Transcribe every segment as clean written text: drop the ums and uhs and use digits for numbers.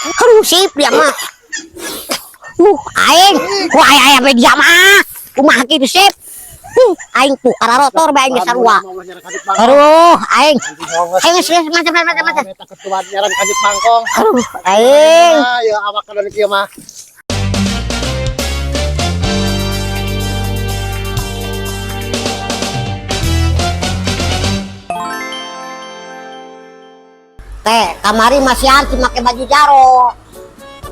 Aduh, sip dia mah. Aing, wah aya be dia mah. Kumaha kitu sip? Aing tuh karena rotor bae geus sarua. Aduh, aing. Aing geus macam. Eta ketuan nyaran kanjut mangkong. Aduh, aing. Ya awak kana kieu mah. Teh, kamari masih anti make baju jaro.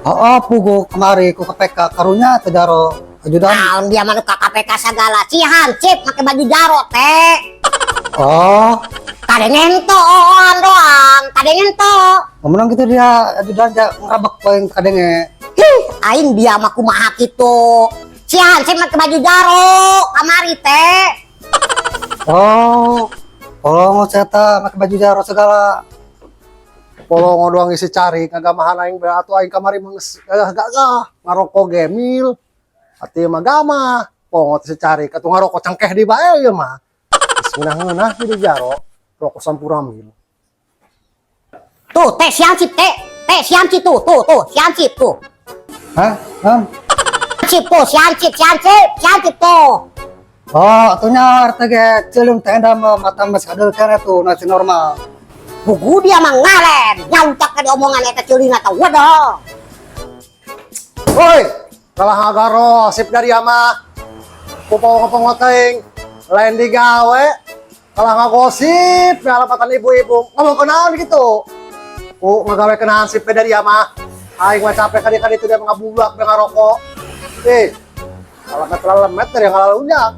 Oh, pugu kemari ku KPK karunya teh jaro ajudan. Nah, dia mah ka KPK segala. Cihan cip make baju jaro teh. Oh, Kadengen to doang, kadengen to. ngomong gitu dia ajudan ja ngrabek poin kadenge. Aing dia mah kumaha kitu. Cihan cip make baju jaro kamari teh. Oh, mau eta make baju jaro segala. Polongo doang isi cari ngagamahan aing bae atuh aing kamari mangges gagah ngaroko gemil ati mah gama polongo teh cari katu ngaroko cengkeh di bae ieu mah geus di jaro rokok Sampuramin Tuh teh siang cip teh siang cip tuh siang cip tuh hah cip tuh siang cip tuh. oh atunya arti ge ceuleum teh enda mata mas kadel kana tuh nasi normal. Buku dia mah ngalen, nyautak ka di omongan eta ceulina teh waduh. Woi, kalah ngagaro sip dari ama. Popong-popong teuing lain digawe. Kalah ngagosip ngalapatan ibu-ibu. Ngomong kenaon gitu. Ku ngagawe kenaon sip dari ama. Aing mah capek kali-kali itu dia ngabulak ngarokok. Kalau kata lemet dari yang ngalalunjak.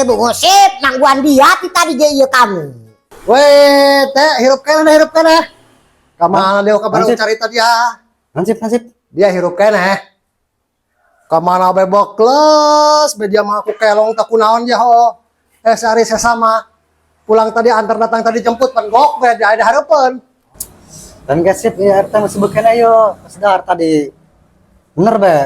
Bu Gosip, nangguan dia ti tadi ge ieu kamu. Weh, teh hirup kene. Kamana dia kabar carita dia? Nasib. Dia hirup kene. Kamana bebok kelas, media mah aku kelong tak kunaon ya ho. Sehari sesama. Pulang tadi antar datang tadi jemput pan gok be ada harapan. Dan gasip ya arta masih beken ayo. Sedar tadi. Bener be.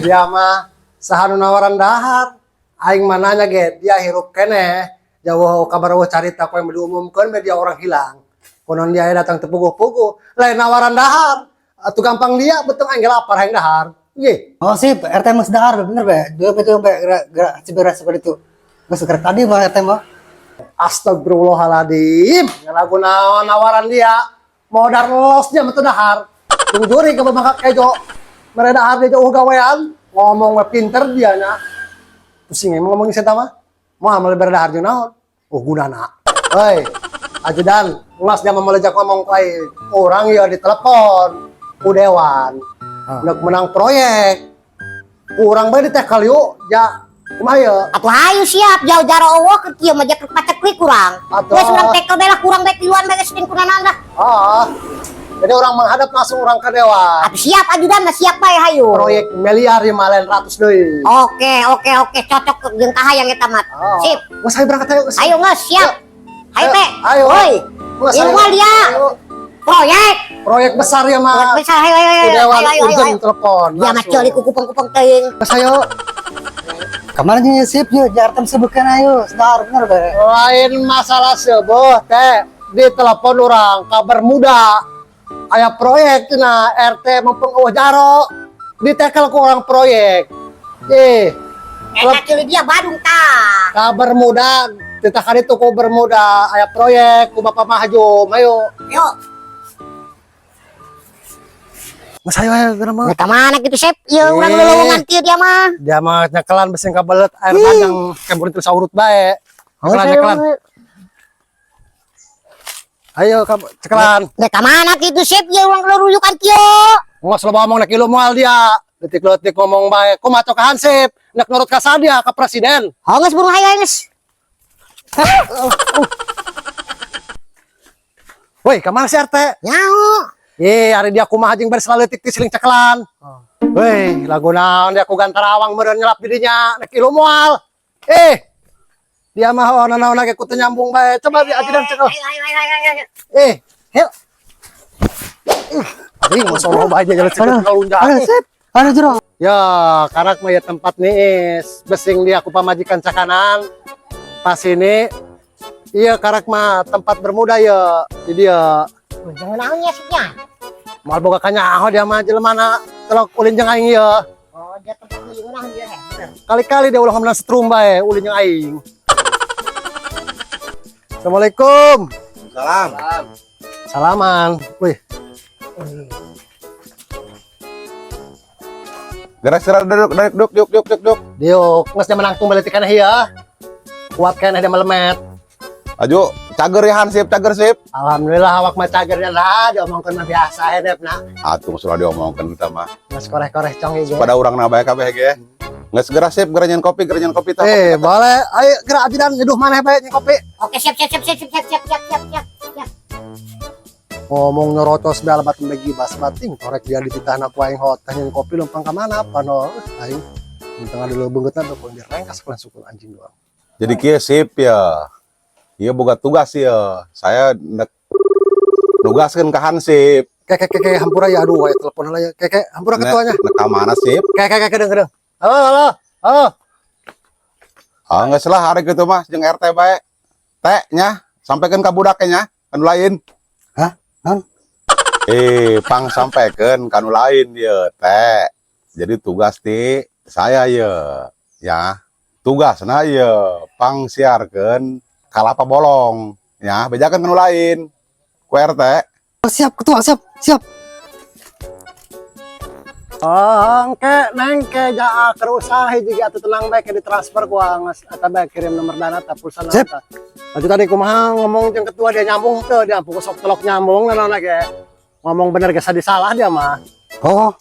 Dia mah sahanu nawaran dahar. Aing mananya ge dia hirup kene. Jauh kabar carita ko yang diumumkan media orang hilang. Konon dia datang tepuguh-puguh. Lain nawaran dahar. Atuh gampang dia betul aing lapar aing dahar. Ye. Oh sip, RT mas dahar bener be. Dua betul be gerak ciberas seperti itu. Geus gerak tadi mah RT mah. Astagfirullahaladzim. Ngalagu nawaran dia. Modar losnya betul dahar. Tungjuri ke babak kejo. Mere dahar dia jauh gawean. Ngomong pinter dia nya. Pusing emang ngomongin saya mah. Mau amal berdahar jeung naon? Oh gunana. Hei, ajudan, ngas dia memelejak ngomong kai orang ya ditelepon ku dewan. Untuk menang proyek. Kurang bae di teh kaliu ja kumaha ye? Atuh hayu siap jauh jaro eueuh ke kieu mah jek pacekli kurang. Geus urang tekel belah kurang bae tiluan bae geus kunanan dah. Jadi orang menghadap langsung orang ke dewan. Atuh siap ajudan mah siap bae hayu. Proyek miliar ya malen ratus deui. Oke cocok jeung kahayang eta mah. Sip. Geus hayu berangkat hayu. Ayo geus siap. Hayu teh. Ayo. Woi. Ieu mah dia. Proyek besar ya mah. besar ayo. Dewan urgent telepon. Dia mah ceuli ku kupeng-kupeng teuing. Geus hayu. Kamarnya sip yuk, jartam sebutkan ayo, sedar bener be. Lain masalah sebuah teh, di telepon orang kabar muda, aya proyek cina RT mempeng jaro, ditekel ke orang proyek. Eta dia Badung tah. Kabar muda, ditekan itu kabar muda, aya proyek, ku bapak maju, ayo. Yuk. Mas ayo kenapa? Eta mana gitu Sep? Ieu urang lolongan kieu dia mah. Dia mah nyekelan besi kabelet air bandang kembur terus urut bae. Nyekelan. Ayo kamu cekelan. Eta mana gitu Sep? Ieu urang loluyukan kieu. Ngos lo ngomong nek ilu moal dia. Detik-detik ngomong bae. Ku maco ka Hansip, nek nurut ka sadia ka presiden. Geus burung hayu geus. Woi, ka mana si RT? Nyao. Hari dia kumaha jeung beres leutik ti siling cekelan. Woi, lagu naon dia ku gantarawang meureun nyelap dirinya nek ilu moal. Dia mah naon ge kudu nyambung bae. Coba di ajudan cekel. Yuk. Mau solo bae jalan cekel lunjak. Ada jero. Ya, karak mah ya tempat nih besing dia ku pamajikan cakanan. Pas ini Iya karak mah tempat bermuda ya. Jadi ya Jangan naonnya sihnya. mal boga kanyaho dia mah jelema telok ulin jeung aing ya. Oh, dia tempat liungan dia bener. Kali-kali dia ulah menang setrum bae ulin jeung aing. Assalamualaikum. Salam. Salaman. Wih, Gerak-gerak duduk. diuk geus dia menang tumbal kana ya. Kuat keneh dia melemet. Aju, cager ya Hansip, cager sip. Alhamdulillah awak mah cagernya lah, diomongkeun mah biasa hedepna. Atuh sudah diomongkan kita mah. Geus koreh-koreh cong ieu. Pada urang na bae kabeh ge. Geus gerak sip, geranyan kopi tah. Boleh. Ayo gerak ajudan nyeduh maneh bae nya kopi. Oke, siap. Ngomong nyorotos bel batin bagi bas batin korek dia dititahna ku aing hot tanya kopi lempang ka mana apa no aing di tengah dulu beungeutna do pun direngkas kelan sukul anjing doang. Jadi kieu sip ya. Ieu boga tugas ya. Saya nugaskeun ka Hansip. Kek hampura ya aduh aya telepon heula ya. Kek hampura ketuanya. Nek ka mana sip? Kek kedeung. Halo. Ah geus lah hari kitu mah jeung RT bae. Teh nya sampaikeun ka budaknya nya anu lain. Hah? Naon? Pang sampaikan kanu lain ya teh. Jadi tugas ti saya ya tugasna ya pang siarkeun kalapa bolong ya bejakeun kanu lain ku RT. Siap ketua, siap. Engke neng ke jaa keur usaha hiji atuh tenang bae ke ditransfer ku geus eta bae kirim nomor dana ta pulsana ta. Lanjut tadi kumaha ngomong jeung ketua dia nyambung teu dia pokok sok telok nyambung naon ge. Ngomong bener ge salah dia mah. Oh,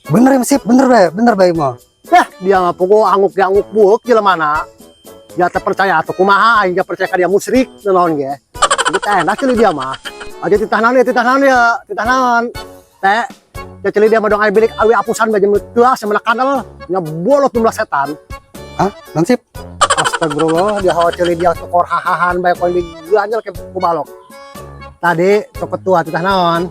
bener sip, bener bae mah. Dah, dia mah pokok anguk buuk jelemana. Dia teh percaya atuh kumaha aing ge percaya ka dia musyrik naon ge. Jadi teh enak ceuli dia mah. Aja titah naon. Teh ya celi dia madong ai bilik awi apusan baju tua sama kanal nya bolot jumlah setan. Hah? Nansip? Astagfirullah, dia hawa celi dia tukor hahahan bae kon diganjel ke kubalok. Tadi tok ketua titah naon?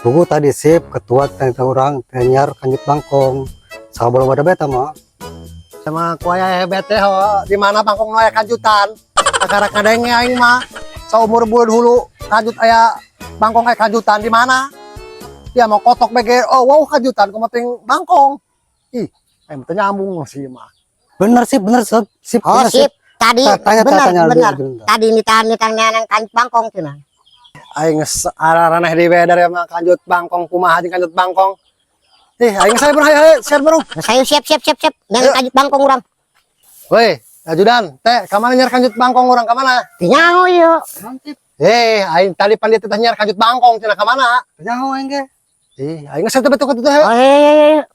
Buku tadi sip ketua teh urang nyar kanjut bangkong. Sabar ada beta mah. Sama kuaya bete ho di mana bangkong nu aya kanjutan. Kakara kadenge aing mah saumur bulan hulu kanjut aya bangkong aya kanjutan di mana? Ya mau kotok bege wow kajutan ku penting bangkong. Ih, teu nyambung sih mah. Bener sip. Oh, sip. Tadi bener. Dulu. Tadi nitang-nitangnya nang kanjut bangkong cenah. Aing geus araraneh di dari mah kanjut bangkong kumaha jeung kanjut bangkong. Aing saya pun hayu share bareng. Saya siap. Nang kanjut bangkong urang. Woi, ajudan, teh ka mana nyar kanjut bangkong urang ka mana? Teu nyaho ieu. Mantip. Aing tadi pan dia teh nyar kanjut bangkong cenah ka mana? Teu nyaho aing ge. Aing geus teh betul teh. Oh, iya.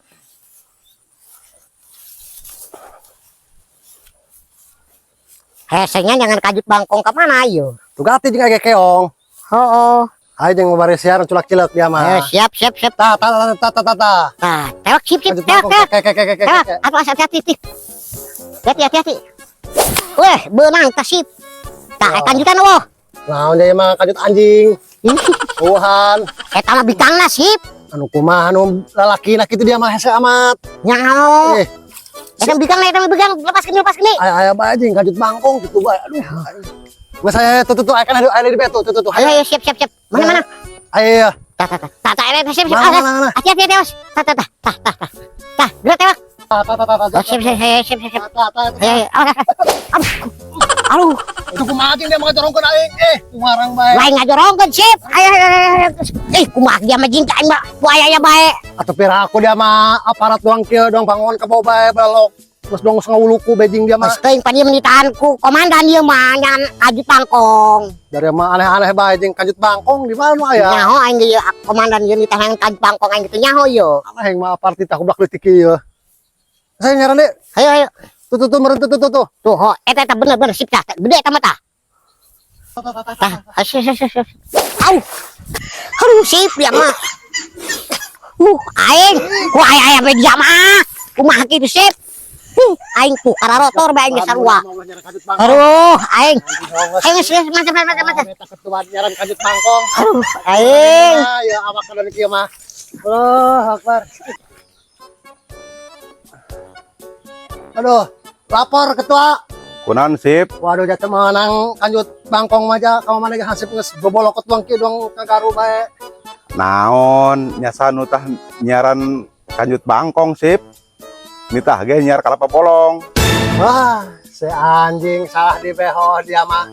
Hesenya jangan kanjut bangkong ke mana ieu? Tugati jeung age keong. Oh. Aing jeung bari siaran culak-cilek dia mah. Siap. Ta. Nah, tewak sip. Kanjut bangkong. Tewak, aduh hati-hati. Hati-hati. Weh, beunang tah sip. Tah kanjutan eueuh. Naon deui mah kanjut anjing. Tuhan. Eta mah bikangna sip. Anu kumaha anu lalakina kitu dia mah hese amat. Nyaho. Eta bikang lepaskeun ni. Aya bae anjing kanjut bangkong kitu bae. Aduh. Geus saya tuh akan ada di beto tuh. Ayo siap. Mana? Ayo. Tah, siap. Mana. Hati-hati, Mas. Tah, gerak tewak. Siap. Ayo. Aduh. Itu kumaha anjing dia mah jorongkeun aing. Kumarang bae. Lain ngajorongkeun sip. Ayo. Kumaha dia mah jingka aing mah buaya bae. Atuh pira aku dia mah aparat doang kieu dong bangun ka bau bae balok. Terus dong ngawuluku bejing dia mah. Mas teuing padi menitaanku komandan ieu mah nyan kanjut bangkong. Dari mah aneh-aneh bae jeung kanjut bangkong di mana nu aya? Nyaho aing ieu komandan ieu nitahan kanjut bangkong aing kitu nyaho ieu. Aing mah aparat tah kublak leutik ieu. Saya nyaran deh. Ayo. Tuh meureun tuh. Tuh, ho, eta bener sip tah. Gede eta mah tah. Tah, aduh, sip ya mah. Aing, ku aya media mah. Kumaha kitu sip? Aing tuh kararotor bae aing sarua. Aduh, aing. Mantap. Eta ketua nyaran kanjut bangkong. Aduh, aing. Ya awak kana kieu mah. Allahu Akbar. Aduh, lapor ketua. Kunaon sip? Waduh jatuh menang kanjut bangkong aja kamu mana hasip nges bobolokot tuang ki dong kagaru bae. Naon nyasa nu tah nyiaran kanjut bangkong sip. Nitah ge nyiar kalapa bolong. Wah, si anjing salah di beho dia mah.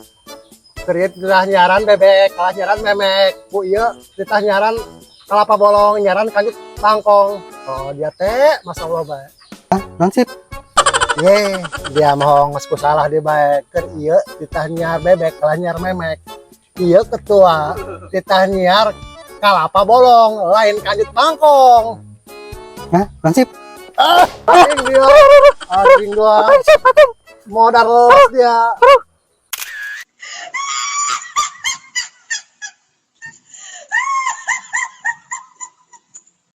Kerit udah nyaran bebek, kalah nyaran memek. Bu iya, ditah nyaran kelapa bolong, nyaran kanjut bangkong. Oh dia teh, masya Allah bae. Nansip. Ye, dia mau ngesku salah di bae. Ker iya, ditah nyar bebek, kalah nyar memek. Iya ketua, ditah nyar kalapa bolong, lain kanjut bangkong. Hah, Nansip. Anjing dia, anjing doang. Modal dia.